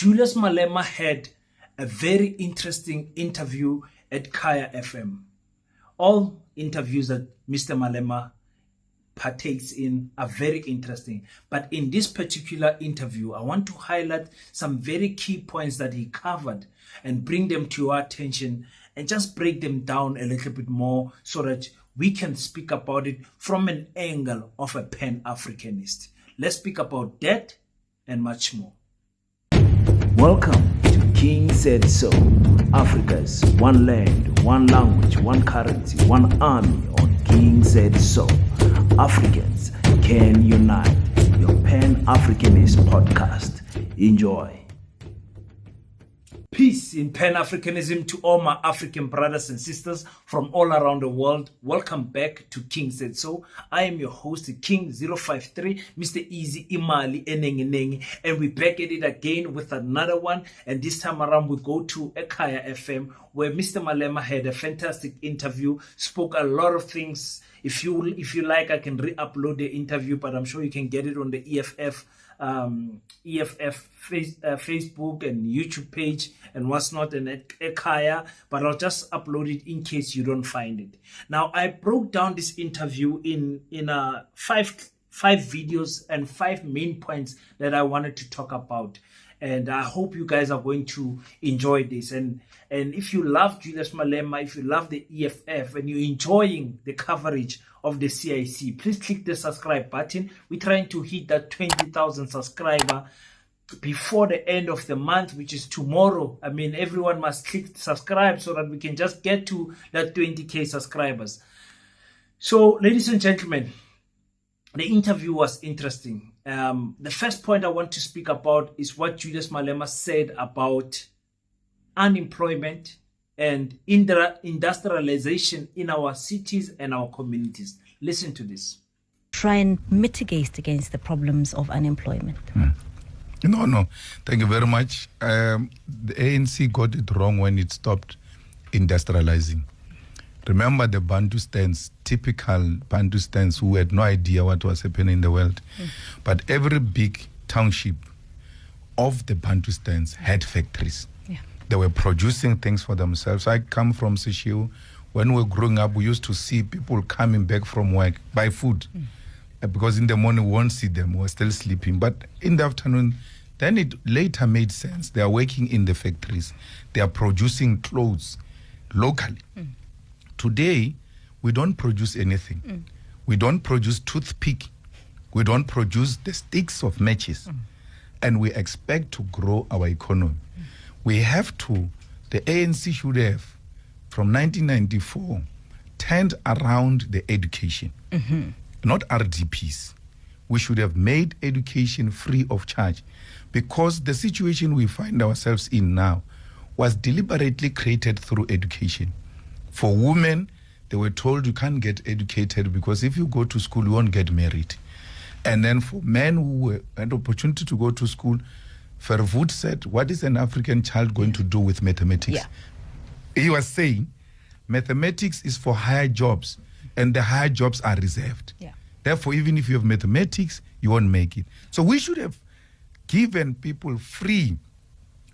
Julius Malema had a very interesting interview at Khaya FM. All interviews that Mr. Malema partakes in are very interesting. But in this particular interview, I want to highlight some very key points that he covered and bring them to your attention and just break them down a little bit more so that we can speak about it from an angle of a Pan-Africanist. Let's speak about that and much more. Welcome to King Said So, Africa's one land, one language, one currency, one army on King Said So. Africans can unite. Your Pan-Africanist podcast. Enjoy. Peace in Pan-Africanism to all my African brothers and sisters from all around the world. Welcome back to King Said So. I am your host, King 053, Mr. Easy Imali Enengenenge, and we're back at it again with another one. And this time around, we go to Khaya FM, where Mr. Malema had a fantastic interview, spoke a lot of things. If you like, I can re-upload the interview, but I'm sure you can get it on the EFF Facebook and YouTube page and what's not, and at Khaya, but I'll just upload it in case you don't find it. Now, I broke down this interview in five videos and 5 main points that I wanted to talk about. And I hope you guys are going to enjoy this. And if you love Julius Malema, if you love the EFF, and you're enjoying the coverage of the CIC, please click the subscribe button. We're trying to hit that 20,000 subscriber before the end of the month, which is tomorrow. I mean, everyone must click subscribe so that we can just get to that 20K subscribers. So, ladies and gentlemen, the interview was interesting. The first point I want to speak about is what Julius Malema said about unemployment and industrialization in our cities and our communities. Listen to this. Try and mitigate against the problems of unemployment. No. Thank you very much. The ANC got it wrong when it stopped industrializing. Remember the Bantustans, typical Bantustans who had no idea what was happening in the world. But every big township of the Bantustans had factories. Yeah. They were producing things for themselves. I come from Sishiu. When we were growing up, we used to see people coming back from work, buy food. Because in the morning, we won't see them. We were still sleeping. But in the afternoon, then it later made sense. They are working in the factories. They are producing clothes locally. Today, we don't produce anything. We don't produce toothpick. We don't produce the sticks of matches. And we expect to grow our economy. We have to, the ANC should have, from 1994, turned around the education, not RDPs. We should have made education free of charge, because the situation we find ourselves in now was deliberately created through education. For women, they were told you can't get educated because if you go to school, you won't get married. And then for men who had the opportunity to go to school, Verwoerd said, what is an African child going to do with mathematics? He was saying, mathematics is for higher jobs, and the higher jobs are reserved. Therefore, even if you have mathematics, you won't make it. So we should have given people free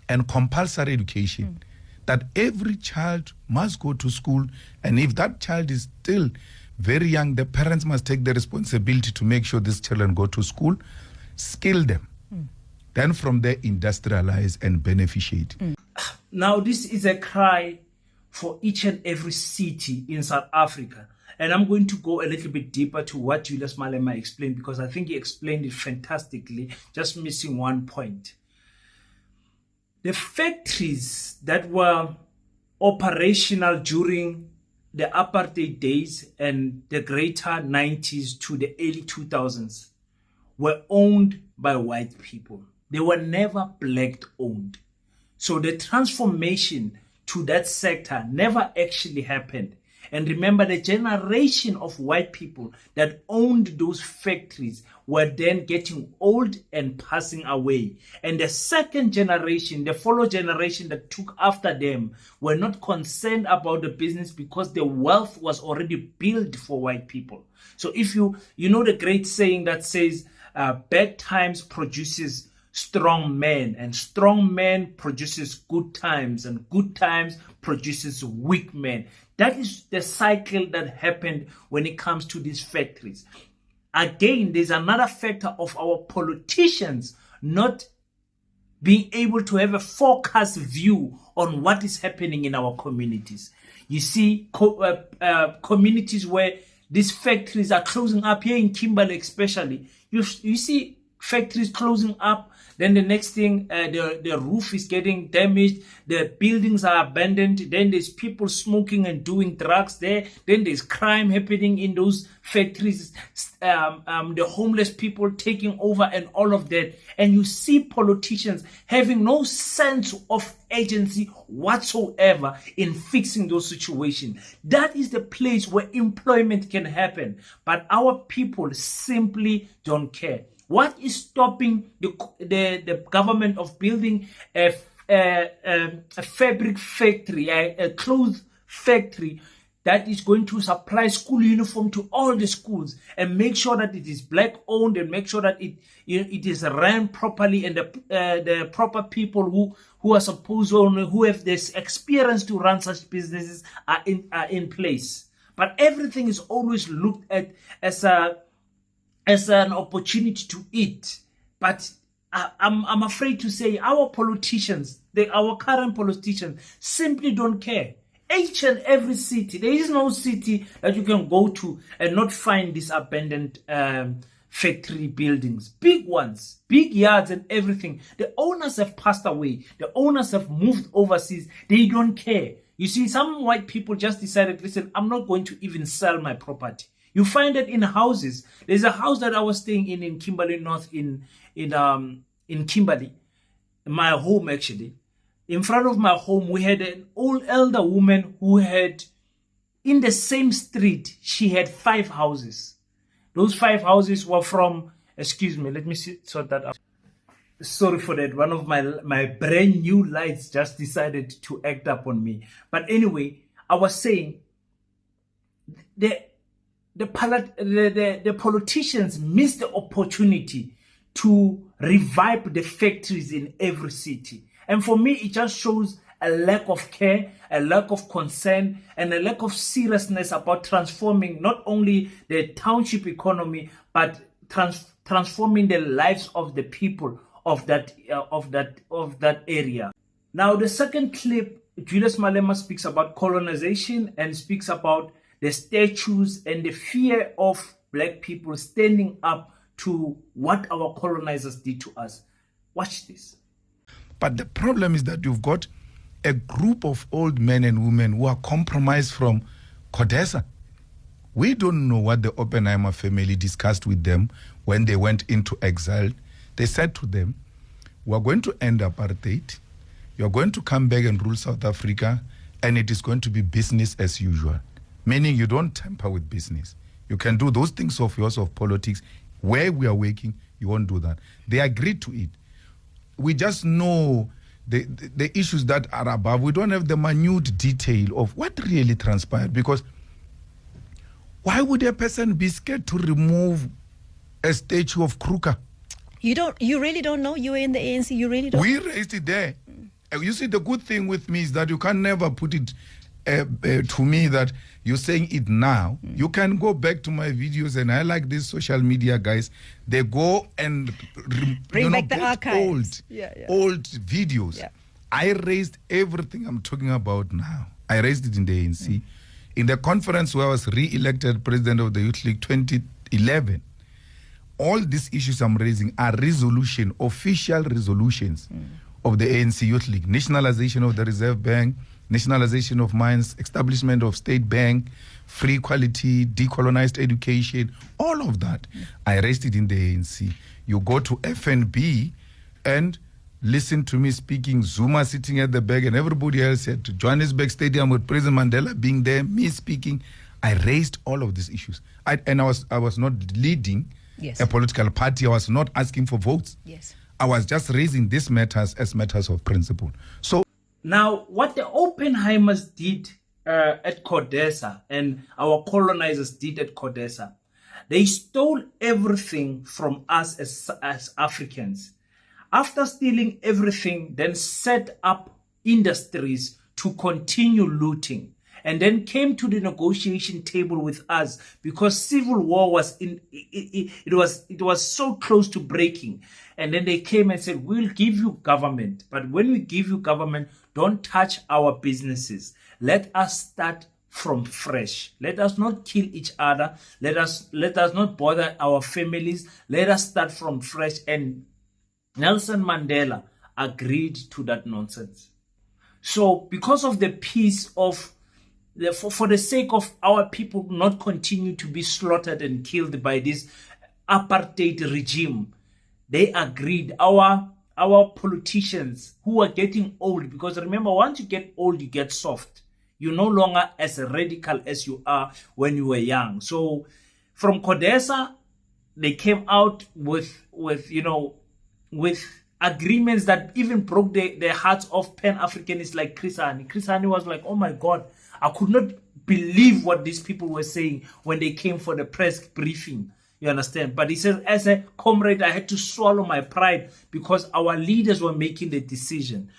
and compulsory education. That every child must go to school, and if that child is still very young, the parents must take the responsibility to make sure these children go to school, skill them, then from there industrialize and beneficiate. Now, this is a cry for each and every city in South Africa. And I'm going to go a little bit deeper to what Julius Malema explained, because I think he explained it fantastically, just missing one point. The factories that were operational during the apartheid days and the greater 90s to the early 2000s were owned by white people. They were never black owned. So the transformation to that sector never actually happened. And remember, the generation of white people that owned those factories were then getting old and passing away. And the second generation, the follow generation that took after them, were not concerned about the business because the wealth was already built for white people. So if you know the great saying that says, bad times produces strong men, and strong men produces good times, and good times produces weak men. That is the cycle that happened when it comes to these factories. Again, there's another factor of our politicians not being able to have a forecast view on what is happening in our communities. You see, communities where these factories are closing up, here in Kimberley especially, you see factories closing up, then the next thing, the roof is getting damaged, the buildings are abandoned, then there's people smoking and doing drugs there, then there's crime happening in those factories, the homeless people taking over and all of that. And you see politicians having no sense of agency whatsoever in fixing those situations. That is the place where employment can happen, but our people simply don't care. What is stopping the government of building a fabric factory, a clothes factory that is going to supply school uniform to all the schools and make sure that it is black owned and make sure that it is run properly, and the proper people who are supposed to, who have this experience to run such businesses are in place. But everything is always looked at as an opportunity to eat. But I'm afraid to say our politicians, our current politicians, simply don't care. Each and every city, there is no city that you can go to and not find these abandoned factory buildings, big ones, big yards and everything. The owners have passed away. The owners have moved overseas. They don't care. You see, some white people just decided, listen, I'm not going to even sell my property. You find it in houses. There's a house that I was staying in Kimberley North, in Kimberley, my home actually. In front of my home, we had an old elder woman who had, in the same street, she had 5 houses. Those 5 houses were from, excuse me, let me sort that out. Sorry for that. One of my brand new lights just decided to act up on me. But anyway, I was saying, the politicians miss the opportunity to revive the factories in every city. And for me, it just shows a lack of care, a lack of concern, and a lack of seriousness about transforming not only the township economy, but transforming the lives of the people of that area. Now, the second clip, Julius Malema speaks about colonization and speaks about the statues and the fear of black people standing up to what our colonizers did to us. Watch this. But the problem is that you've got a group of old men and women who are compromised from CODESA. We don't know what the Oppenheimer family discussed with them when they went into exile. They said to them, we're going to end apartheid. You're going to come back and rule South Africa, and it is going to be business as usual. Meaning you don't tamper with business. You can do those things of yours of politics. Where we are working, you won't do that. They agreed to it. We just know the issues that are above. We don't have the minute detail of what really transpired, because why would a person be scared to remove a statue of Kruger? You really don't know? You were in the ANC, you really don't? We raised it there. You see, the good thing with me is that you can never put it to me that you're saying it now. You can go back to my videos, and I like these social media guys. They go and bring back the archives. Old videos. Yeah. I raised everything I'm talking about now. I raised it in the ANC. In the conference where I was re-elected president of the Youth League 2011, all these issues I'm raising are official resolutions of the ANC Youth League. Nationalization of the Reserve Bank, nationalization of mines, establishment of state bank, free quality, decolonized education, all of that. I raised it in the ANC. You go to FNB and listen to me speaking, Zuma sitting at the back and everybody else at Johannesburg Stadium with President Mandela being there, me speaking. I raised all of these issues. I was not leading a political party. I was not asking for votes. Yes. I was just raising these matters as matters of principle. So now, what the Oppenheimers did at CODESA and our colonizers did at CODESA, they stole everything from us as Africans. After stealing everything, then set up industries to continue looting, and then came to the negotiation table with us because civil war was it was so close to breaking. And then they came and said, we'll give you government, but when we give you government, don't touch our businesses. Let us start from fresh. Let us not kill each other. Let us not bother our families. Let us start from fresh. And Nelson Mandela agreed to that nonsense. So because of the peace of for the sake of our people not continue to be slaughtered and killed by this apartheid regime, they agreed. Our politicians who are getting old, because remember, once you get old, you get soft. You're no longer as radical as you are when you were young. So from CODESA, they came out with agreements that even broke the hearts of Pan-Africanists like Chris Hani. Chris Hani was like, oh my God, I could not believe what these people were saying when they came for the press briefing. You understand? But he says, as a comrade, I had to swallow my pride because our leaders were making the decision.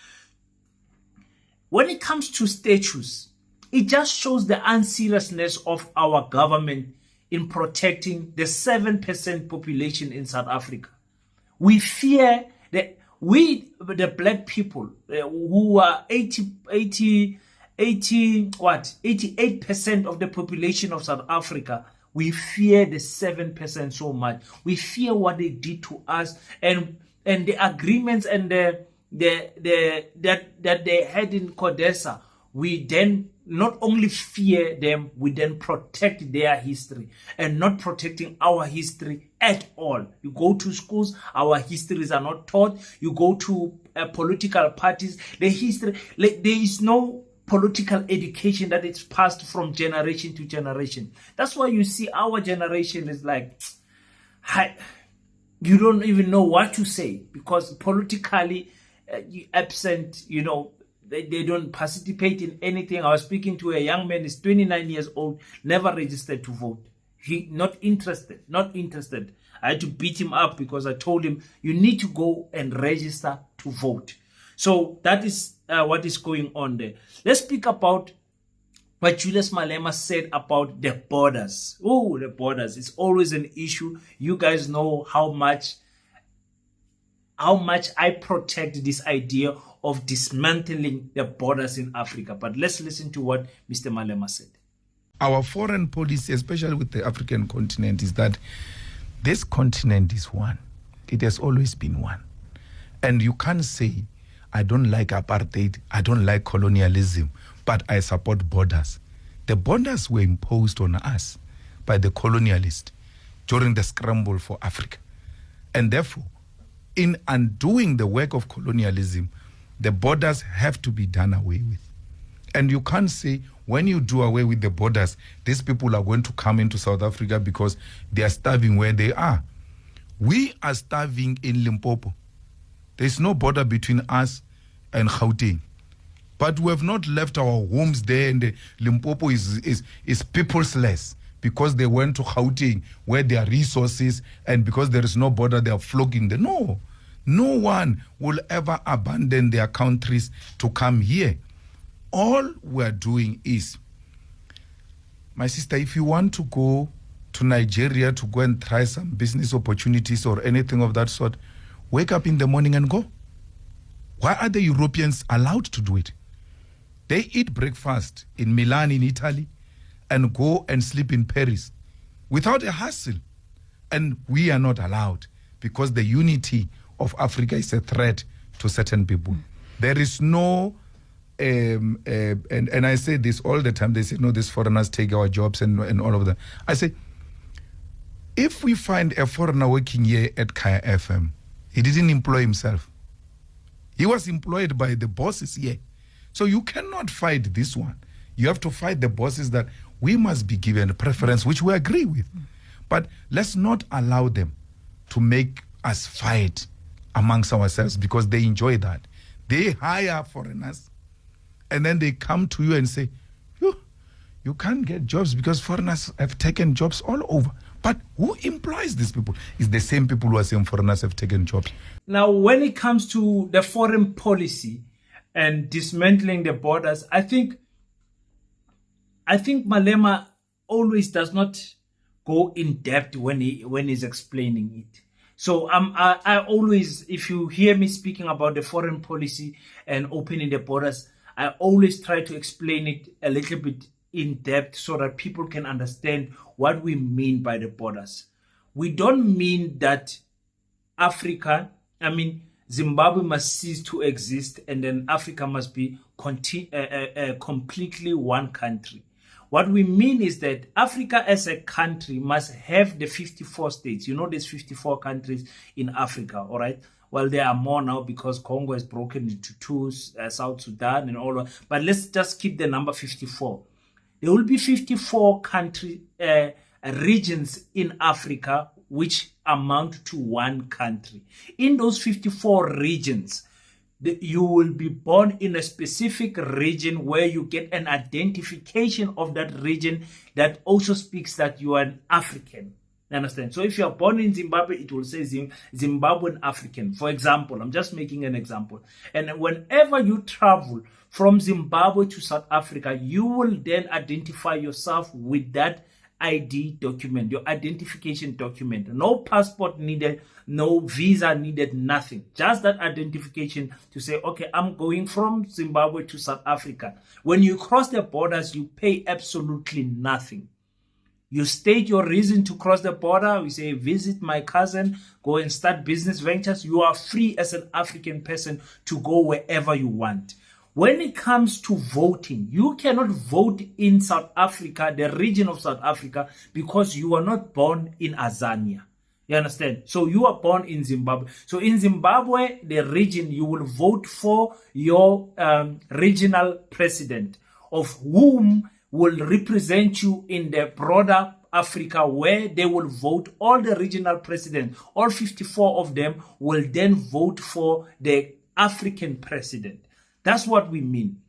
When it comes to statues, it just shows the unseriousness of our government in protecting the 7% population in South Africa. We fear that the black people who are 88% of the population of South Africa, we fear the 7% so much. We fear what they did to us, and the agreements and that they had in CODESA. We then not only fear them, we then protect their history, and not protecting our history at all. You go to schools, our histories are not taught. You go to political parties, the history, there is no political education that is passed from generation to generation. That's why you see our generation is like, you don't even know what to say, because politically absent, they don't participate in anything. I was speaking to a young man, he's 29 years old, never registered to vote. He not interested. I had to beat him up because I told him, you need to go and register to vote. So that is what is going on there. Let's speak about what Julius Malema said about the borders. Oh, the borders. It's always an issue. You guys know how much I protect this idea of dismantling the borders in Africa. But let's listen to what Mr. Malema said. Our foreign policy, especially with the African continent, is that this continent is one. It has always been one. And you can't say, I don't like apartheid, I don't like colonialism, but I support borders. The borders were imposed on us by the colonialists during the scramble for Africa. And therefore, in undoing the work of colonialism, the borders have to be done away with. And you can't say, when you do away with the borders, these people are going to come into South Africa because they are starving where they are. We are starving in Limpopo. There's no border between us and Gauteng. But we have not left our homes there, and the Limpopo is peoplesless because they went to Gauteng where there are resources, and because there is no border, they are flocking there. No one will ever abandon their countries to come here. All we're doing is, my sister, if you want to go to Nigeria to go and try some business opportunities or anything of that sort, wake up in the morning and go. Why are the Europeans allowed to do it? They eat breakfast in Milan, in Italy, and go and sleep in Paris without a hassle. And we are not allowed because the unity of Africa is a threat to certain people. There is no, and I say this all the time, they say, no, these foreigners take our jobs and all of that. I say, if we find a foreigner working here at Khaya FM, he didn't employ himself. He was employed by the bosses here. So you cannot fight this one. You have to fight the bosses that we must be given a preference, which we agree with. But let's not allow them to make us fight amongst ourselves because they enjoy that. They hire foreigners and then they come to you and say, you can't get jobs because foreigners have taken jobs all over. But who employs these people? It's the same people who are saying foreigners have taken jobs. Now, when it comes to the foreign policy and dismantling the borders, I think Malema always does not go in depth when he's explaining it. So I always, if you hear me speaking about the foreign policy and opening the borders, I always try to explain it a little bit in depth so that people can understand what we mean by the borders. We don't mean that Zimbabwe must cease to exist and then Africa must be completely one country. What we mean is that Africa as a country must have the 54 states. You know, there's 54 countries in Africa, all right? Well, there are more now because Congo has broken into two, South Sudan and all that. But let's just keep the number 54. There will be 54 regions in Africa which amount to one country. In those 54 regions, you will be born in a specific region where you get an identification of that region that also speaks that you are an African. You understand? So if you are born in Zimbabwe, it will say Zimbabwean African. For example, I'm just making an example. And whenever you travel from Zimbabwe to South Africa, you will then identify yourself with that ID document, your identification document. No passport needed, no visa needed, nothing. Just that identification to say, okay, I'm going from Zimbabwe to South Africa. When you cross the borders, you pay absolutely nothing. You state your reason to cross the border. We say, visit my cousin, go and start business ventures. You are free as an African person to go wherever you want. When it comes to voting, you cannot vote in South Africa, the region of South Africa, because you are not born in Azania. You understand? So you are born in Zimbabwe. So in Zimbabwe, the region, you will vote for your regional president, of whom will represent you in the broader Africa, where they will vote all the regional presidents. All 54 of them will then vote for the African president. That's what we mean.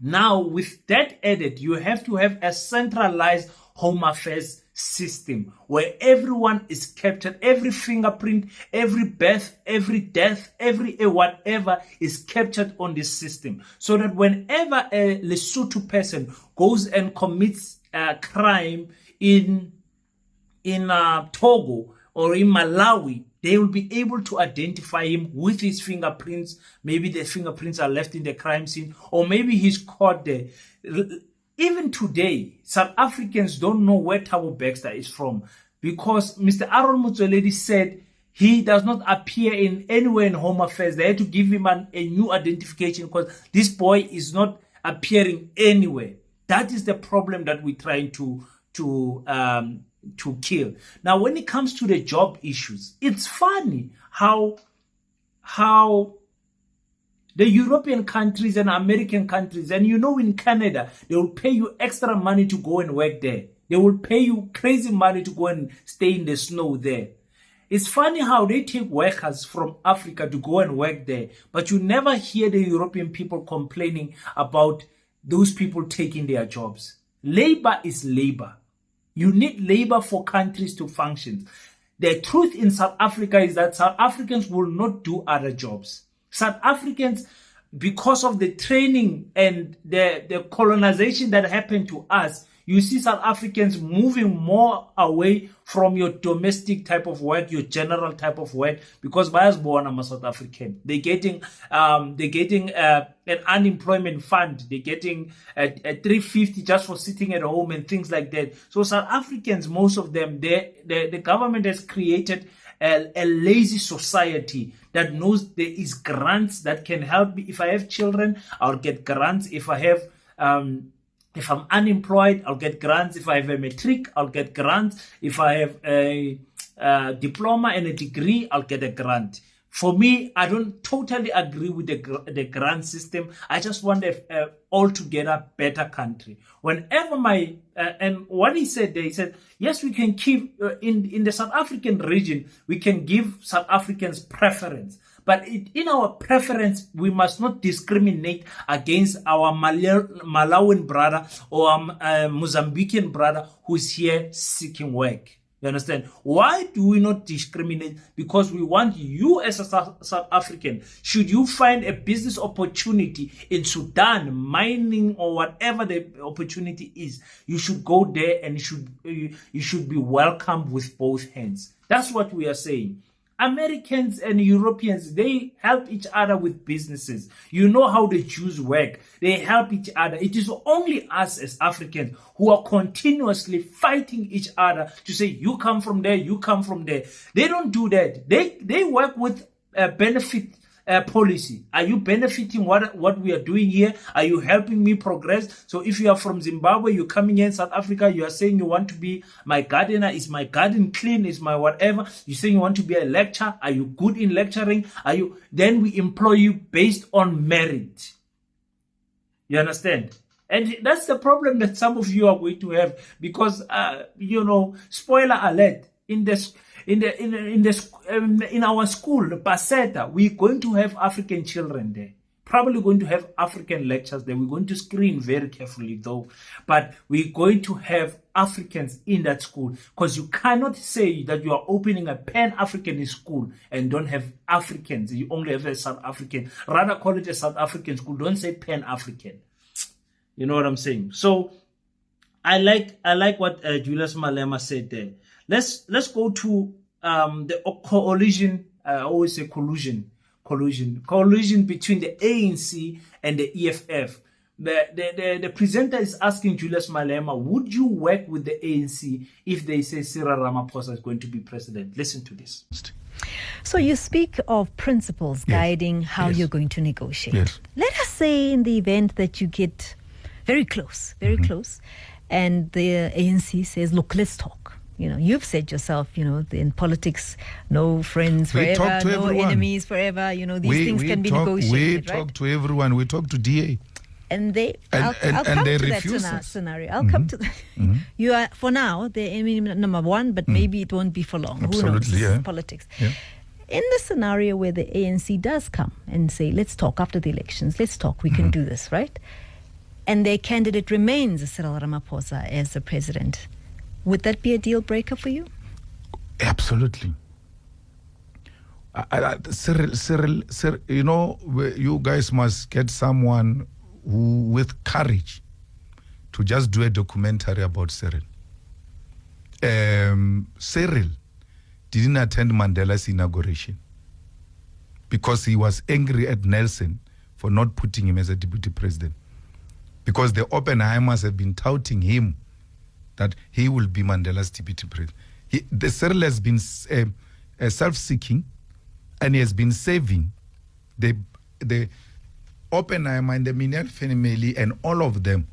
Now, with that added, you have to have a centralized home affairs system where everyone is captured, every fingerprint, every birth, every death, every whatever is captured on this system. So that whenever a Lesotho person goes and commits a crime in Togo or in Malawi, they will be able to identify him with his fingerprints. Maybe the fingerprints are left in the crime scene, or maybe he's caught there. Even today, South Africans don't know where Thabo Baxter is from, because Mr. Aaron Motsoaledi said he does not appear in anywhere in Home Affairs. They had to give him a new identification because this boy is not appearing anywhere. That is the problem that we're trying to kill. Now, when it comes to the job issues, it's funny how the European countries and American countries, and in Canada, they will pay you extra money to go and work there. They will pay you crazy money to go and stay in the snow there. It's funny how they take workers from Africa to go and work there, but you never hear the European people complaining about those people taking their jobs. Labor is labor. You need labor for countries to function. The truth in South Africa is that South Africans will not do other jobs. South Africans, because of the training and the colonization that happened to us, you see South Africans moving more away from your domestic type of work, your general type of work, because by us born, I'm a South African. They're getting an unemployment fund. They're getting a 350 just for sitting at home and things like that. So South Africans, most of them, the government has created a lazy society that knows there is grants that can help me. If I have children, I'll get grants. If I'm unemployed, I'll get grants. If I have a matric, I'll get grants. If I have a diploma and a degree, I'll get a grant. For me, I don't totally agree with the grant system. I just want a altogether better country. Whenever and what he said there, he said, yes, we can keep, in the South African region, we can give South Africans preference. But in our preference, we must not discriminate against our Malawian brother or Mozambican brother who is here seeking work. You understand? Why do we not discriminate? Because we want you as a South African, should you find a business opportunity in Sudan, mining or whatever the opportunity is, you should go there and you should be welcomed with both hands. That's what we are saying. Americans and Europeans, they help each other with businesses. You know how the Jews work. They help each other. It is only us as Africans who are continuously fighting each other to say, you come from there, you come from there. They don't do that. They work with benefit policy. Are you benefiting what we are doing here? Are you helping me progress? So if you are from Zimbabwe, you're coming here in South Africa, you are saying you want to be my gardener, is my garden clean, is my whatever. You're saying you want to be a lecturer. Are you good in lecturing? Then we employ you based on merit. You understand? And that's the problem that some of you are going to have because, spoiler alert, in our school, Paseta, we're going to have African children there. Probably going to have African lectures there. We're going to screen very carefully though. But we're going to have Africans in that school because you cannot say that you are opening a Pan-African school and don't have Africans. You only have a South African. Rather call it a South African school. Don't say Pan-African. You know what I'm saying? So I like what Julius Malema said there. Let's go to the coalition. I always say collusion between the ANC and the EFF. The presenter is asking Julius Malema, would you work with the ANC if they say Cyril Ramaphosa is going to be president? Listen to this. So you speak of principles guiding how you're going to negotiate. Yes. Let us say in the event that you get very close, and the ANC says, look, let's talk. You've said yourself, in politics, no friends forever, no enemies forever. These things can be negotiated, We talk to everyone. We talk to DA. And I'll come to that scenario. I'll come to that. You are, for now, the enemy number one, but maybe it won't be for long. Absolutely, who knows? Politics. Yeah. In the scenario where the ANC does come and say, let's talk after the elections, let's talk, we can do this, right? And their candidate remains Cyril Ramaphosa as the president. Would that be a deal breaker for you? Absolutely. Cyril, you guys must get someone who, with courage, to just do a documentary about Cyril. Cyril didn't attend Mandela's inauguration because he was angry at Nelson for not putting him as a deputy president. Because the Oppenheimers have been touting him that he will be Mandela's deputy president. Cyril has been self-seeking, and he has been saving the Oppenheimer and the Minel family and all of them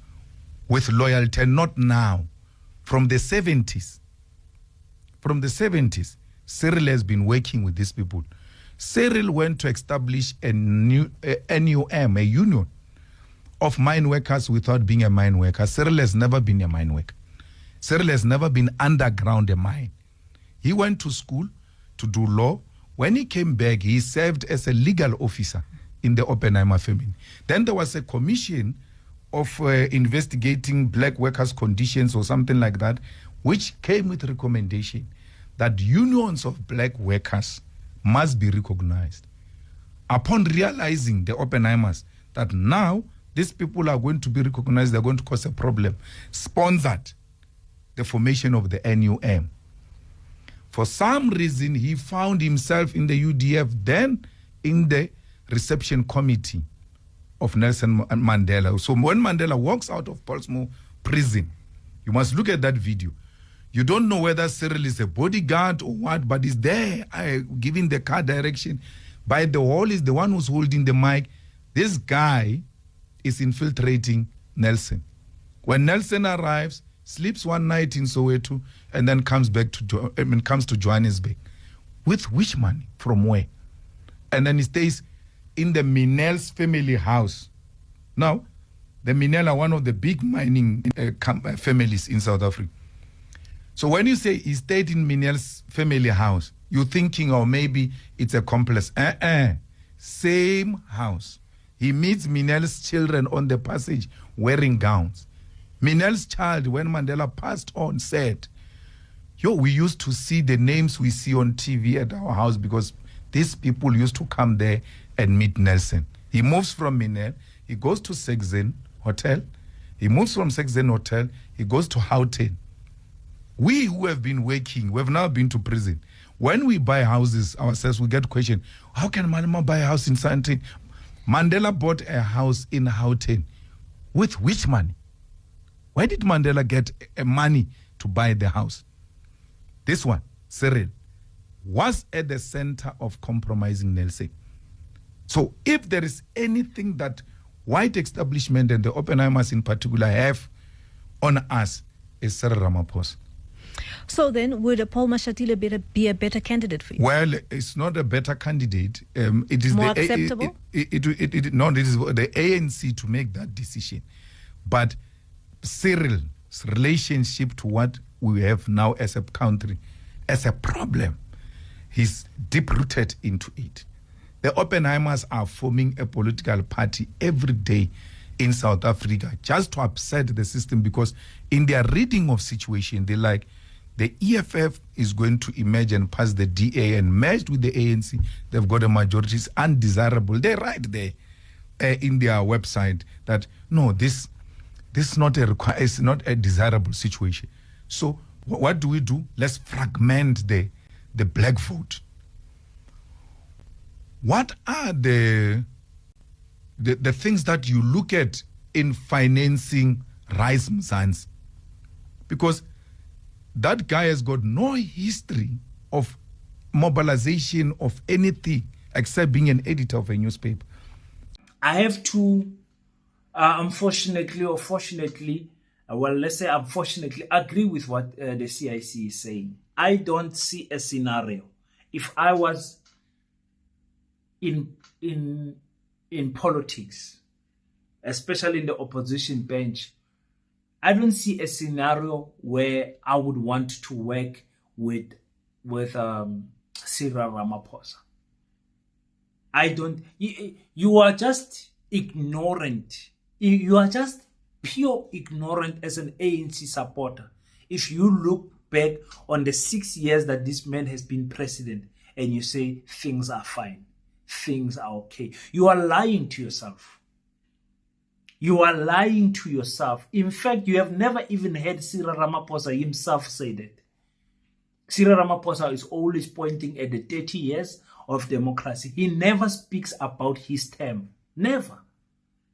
with loyalty, not now. From the 70s. From the 70s, Cyril has been working with these people. Cyril went to establish a new NUM, a union of mine workers without being a mine worker. Cyril has never been a mine worker. Cyril has never been underground a mine. He went to school to do law. When he came back, he served as a legal officer in the Oppenheimer family. Then there was a commission of investigating black workers' conditions or something like that, which came with recommendation that unions of black workers must be recognized. Upon realizing the Oppenheimers that now these people are going to be recognized, they're going to cause a problem, sponsored the formation of the NUM. For some reason, he found himself in the UDF, then in the reception committee of Nelson Mandela. So when Mandela walks out of Portsmouth prison, you must look at that video. You don't know whether Cyril is a bodyguard or what, but he's there giving the car direction. By the wall is the one who's holding the mic. This guy is infiltrating Nelson. When Nelson arrives, sleeps one night in Soweto, and then comes to Johannesburg. With which money? From where? And then he stays in the Minel's family house. Now, the Minel are one of the big mining families in South Africa. So when you say he stayed in Minel's family house, you're thinking, oh, maybe it's a complex. Same house. He meets Minel's children on the passage wearing gowns. Minel's child, when Mandela passed on, said, we used to see the names we see on TV at our house because these people used to come there and meet Nelson. He moves from Minel, he goes to Sexen Hotel. He moves from Sexen Hotel, he goes to Houghton. We who have been working, we have now been to prison. When we buy houses ourselves, we get questioned, how can Malema buy a house in Sandton? Mandela bought a house in Houghton. With which money? Where did Mandela get money to buy the house? This one, Cyril, was at the center of compromising Nelson. So if there is anything that white establishment and the Oppenheimers in particular have on us, is Cyril Ramaphosa. So then, would Paul Mashatile be a better candidate for you? Well, it's not a better candidate. It is more the acceptable? It is the ANC to make that decision. But Cyril's relationship to what we have now as a country, as a problem, he's deep-rooted into it. The Oppenheimers are forming a political party every day in South Africa just to upset the system because in their reading of situation, they like the EFF is going to emerge and pass the DA and merged with the ANC. They've got a majority. It's undesirable. They write there in their website that, no, this is not it's not a desirable situation. So what do we do? Let's fragment the black vote. What are the things that you look at in financing Rise Mzansi? Because that guy has got no history of mobilization of anything except being an editor of a newspaper. I have to, unfortunately or fortunately, let's say unfortunately, agree with what the CIC is saying. I don't see a scenario. If I was in politics, especially in the opposition bench, I don't see a scenario where I would want to work with Cyril Ramaphosa. I don't. You are just ignorant. You are just pure ignorant as an ANC supporter. If you look back on the 6 years that this man has been president and you say things are fine, things are okay, you are lying to yourself. You are lying to yourself. In fact, you have never even heard Cyril Ramaphosa himself say that. Cyril Ramaphosa is always pointing at the 30 years of democracy. He never speaks about his term. Never.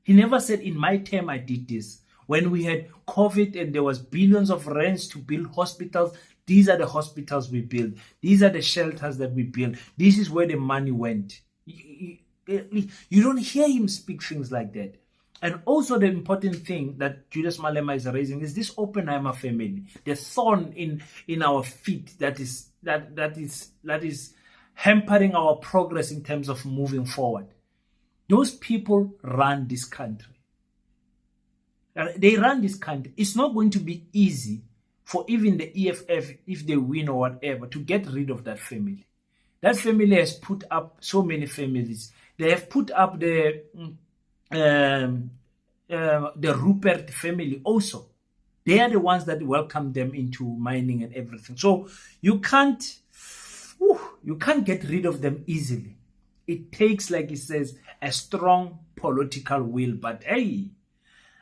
He never said, in my term, I did this. When we had COVID and there was billions of rands to build hospitals, these are the hospitals we built. These are the shelters that we built. This is where the money went. You don't hear him speak things like that. And also the important thing that Julius Malema is raising is this Oppenheimer family, the thorn in our feet that is hampering our progress in terms of moving forward. Those people run this country. They run this country. It's not going to be easy for even the EFF, if they win or whatever, to get rid of that family. That family has put up so many families. They have put up the Rupert family also. They are the ones that welcome them into mining and everything. So you can't get rid of them easily. It takes, like it says, a strong political will. But hey,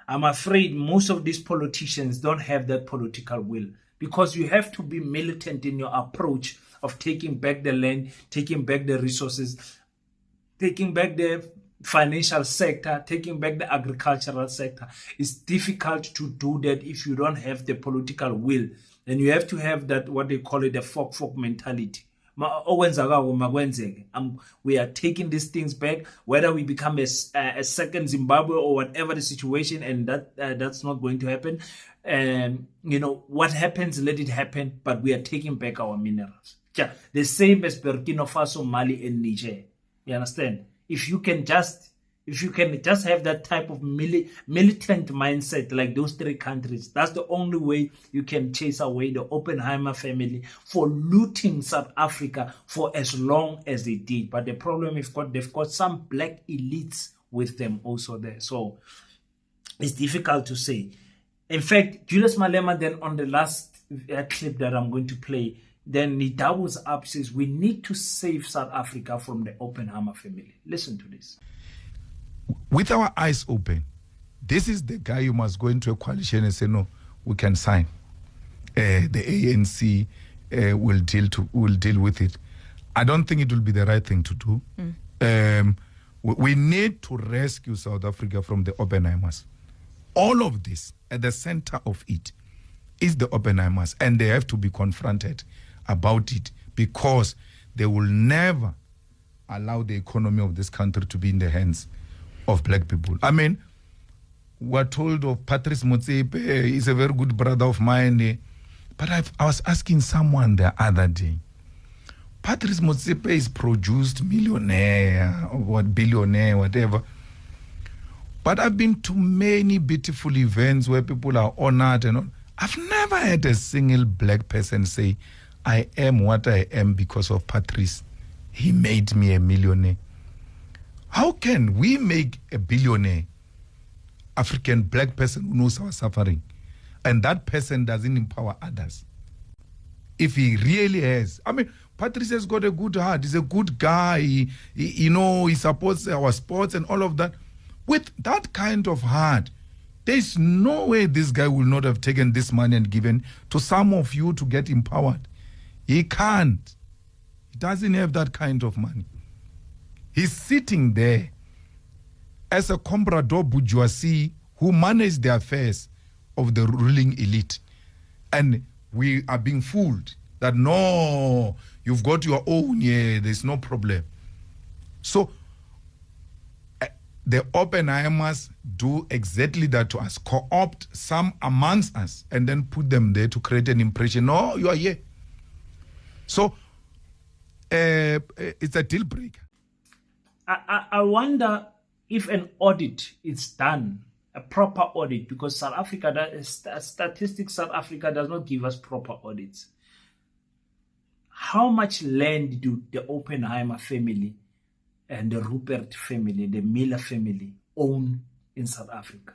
I'm afraid most of these politicians don't have that political will, because you have to be militant in your approach of taking back the land, taking back the resources, taking back the financial sector, taking back the agricultural sector. It's difficult to do that if you don't have the political will. And you have to have that, what they call it, the folk mentality. We are taking these things back, whether we become a second Zimbabwe or whatever the situation, and that's not going to happen. What happens, let it happen, but we are taking back our minerals. Yeah, the same as Burkina Faso, Mali, and Niger. You understand? If you can just have that type of militant mindset like those three countries, that's the only way you can chase away the Oppenheimer family for looting South Africa for as long as they did. But the problem is they've got some black elites with them also there. So it's difficult to say. In fact, Julius Malema then on the last clip that I'm going to play, then he doubles up, says, we need to save South Africa from the Oppenheimer family. Listen to this. With our eyes open, this is the guy you must go into a coalition and say, no, we can sign. The ANC will deal with it. I don't think it will be the right thing to do. We need to rescue South Africa from the Oppenheimers. All of this, at the center of it, is the Oppenheimers, and they have to be confronted about it, because they will never allow the economy of this country to be in the hands of black people. I mean, we're told of Patrice Motsepe, he's a very good brother of mine, but I was asking someone the other day, Patrice Motsepe is produced millionaire, or what, billionaire, whatever. But I've been to many beautiful events where people are honored and all. I've never had a single black person say, I am what I am because of Patrice. He made me a millionaire. How can we make a billionaire African black person who knows our suffering, and that person doesn't empower others? If he really has, I mean, Patrice has got a good heart. He's a good guy. He supports our sports and all of that. With that kind of heart, there's no way this guy will not have taken this money and given to some of you to get empowered. He can't. He doesn't have that kind of money. He's sitting there as a comprador bourgeoisie who manage the affairs of the ruling elite. And we are being fooled that, no, you've got your own, yeah, there's no problem. So the Oppenheimers do exactly that to us, co-opt some amongst us and then put them there to create an impression, no, you are here. So it's a deal breaker. I wonder if an audit is done, a proper audit, because South Africa, statistics South Africa does not give us proper audits. How much land do the Oppenheimer family and the Rupert family, the Miller family, own in South Africa?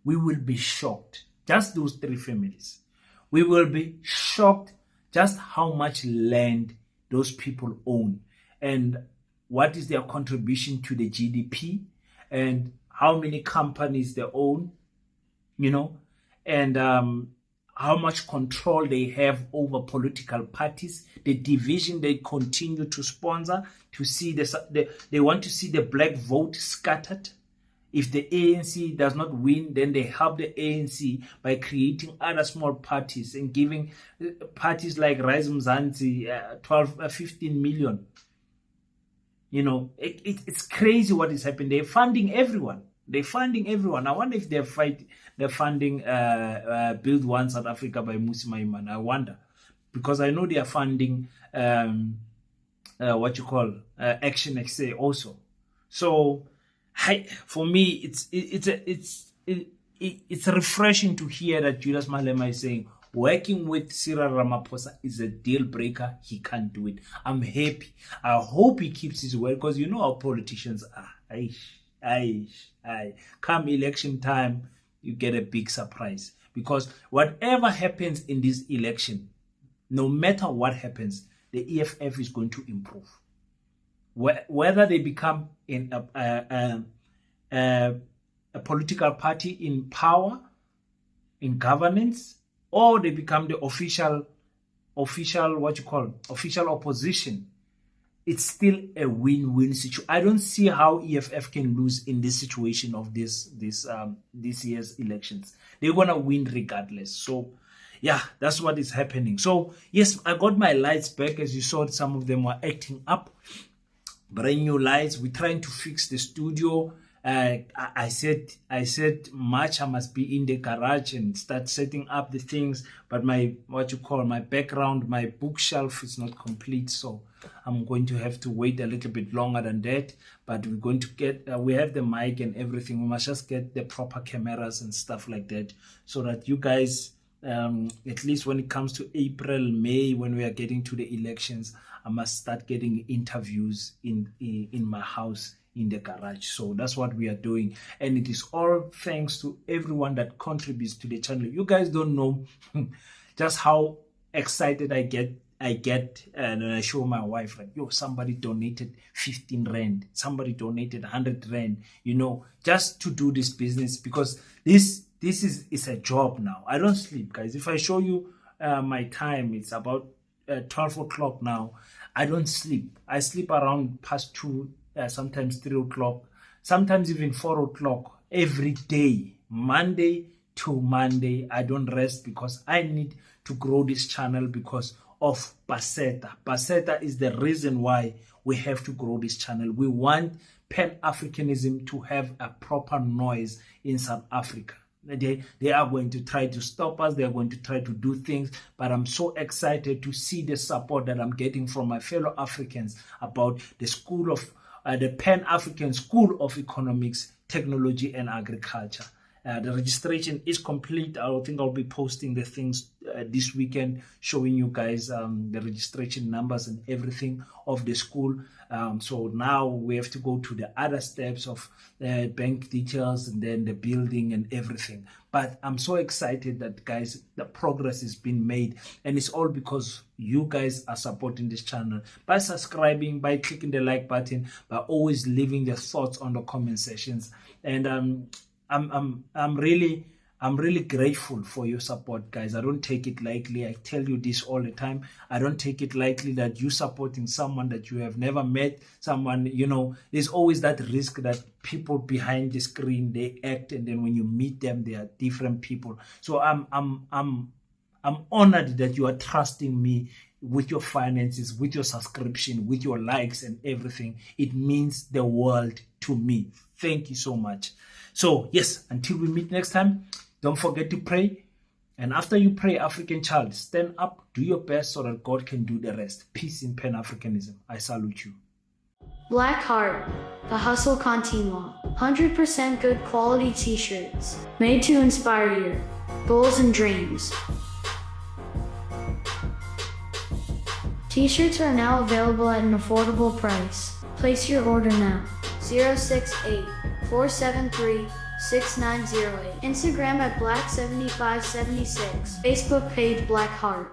We will be shocked. Just those three families. We will be shocked just how much land those people own, and what is their contribution to the GDP, and how many companies they own, and how much control they have over political parties, the division they continue to sponsor, to see they want to see the black vote scattered. If the ANC does not win, then they help the ANC by creating other small parties and giving parties like Rise Mzansi 15 million. It's crazy what is happening. They're funding everyone. I wonder if they're funding Build One South Africa by Musi Maimane. I wonder, because I know they are funding Action XA also. So for me, it's refreshing to hear that Julius Malema is saying working with Cyril Ramaphosa is a deal breaker. He can't do it. I'm happy. I hope he keeps his word, because you know how politicians are. Come election time, you get a big surprise, because whatever happens in this election, no matter what happens, the EFF is going to improve. Whether they become in a political party in power, in governance, or they become the official opposition, it's still a win-win situation. I don't see how EFF can lose in this situation of this year's elections. They're gonna win regardless. So yeah, that's what is happening. So yes, I got my lights back. As you saw, some of them were acting up. Brand new lights. We're trying to fix the studio. I said March I must be in the garage and start setting up the things, but my background, my bookshelf is not complete, so I'm going to have to wait a little bit longer than that. But we're going to get we have the mic and everything. We must just get the proper cameras and stuff like that, so that you guys, at least when it comes to April, May, when we are getting to the elections, I must start getting interviews in my house, in the garage. So that's what we are doing, and it is all thanks to everyone that contributes to the channel. You guys don't know just how excited I get, and I show my wife, like, yo, somebody donated 15 rand, somebody donated 100 rand, just to do this business, because this is a job now. I don't sleep, guys. If I show you my time, it's about 12 o'clock now. I don't sleep. I sleep around past 2, sometimes 3 o'clock, sometimes even 4 o'clock every day, Monday to Monday. I don't rest because I need to grow this channel because of Baseta. Baseta is the reason why we have to grow this channel. We want Pan-Africanism to have a proper noise in South Africa. They are going to try to stop us. They are going to try to do things. But I'm so excited to see the support that I'm getting from my fellow Africans about the the Pan-African School of Economics, Technology and Agriculture. The registration is complete. I think I'll be posting the things this weekend, showing you guys the registration numbers and everything of the school. So now we have to go to the other steps of bank details and then the building and everything. But I'm so excited that, guys, the progress is being made, and it's all because you guys are supporting this channel by subscribing, by clicking the like button, by always leaving your thoughts on the comment sections. And I'm really grateful for your support, guys. I don't take it lightly. I tell you this all the time. I don't take it lightly that you supporting someone that you have never met, someone, there's always that risk that people behind the screen, they act, and then when you meet them, they are different people. So I'm honored that you are trusting me with your finances, with your subscription, with your likes and everything. It means the world to me. Thank you so much. So yes, until we meet next time, don't forget to pray. And after you pray, African child, stand up, do your best so that God can do the rest. Peace in Pan-Africanism. I salute you. Black Heart, the hustle continua. 100% good quality t-shirts, made to inspire your goals and dreams. T-shirts are now available at an affordable price. Place your order now. 068-473-6908. Instagram at Black7576. Facebook page Black Heart.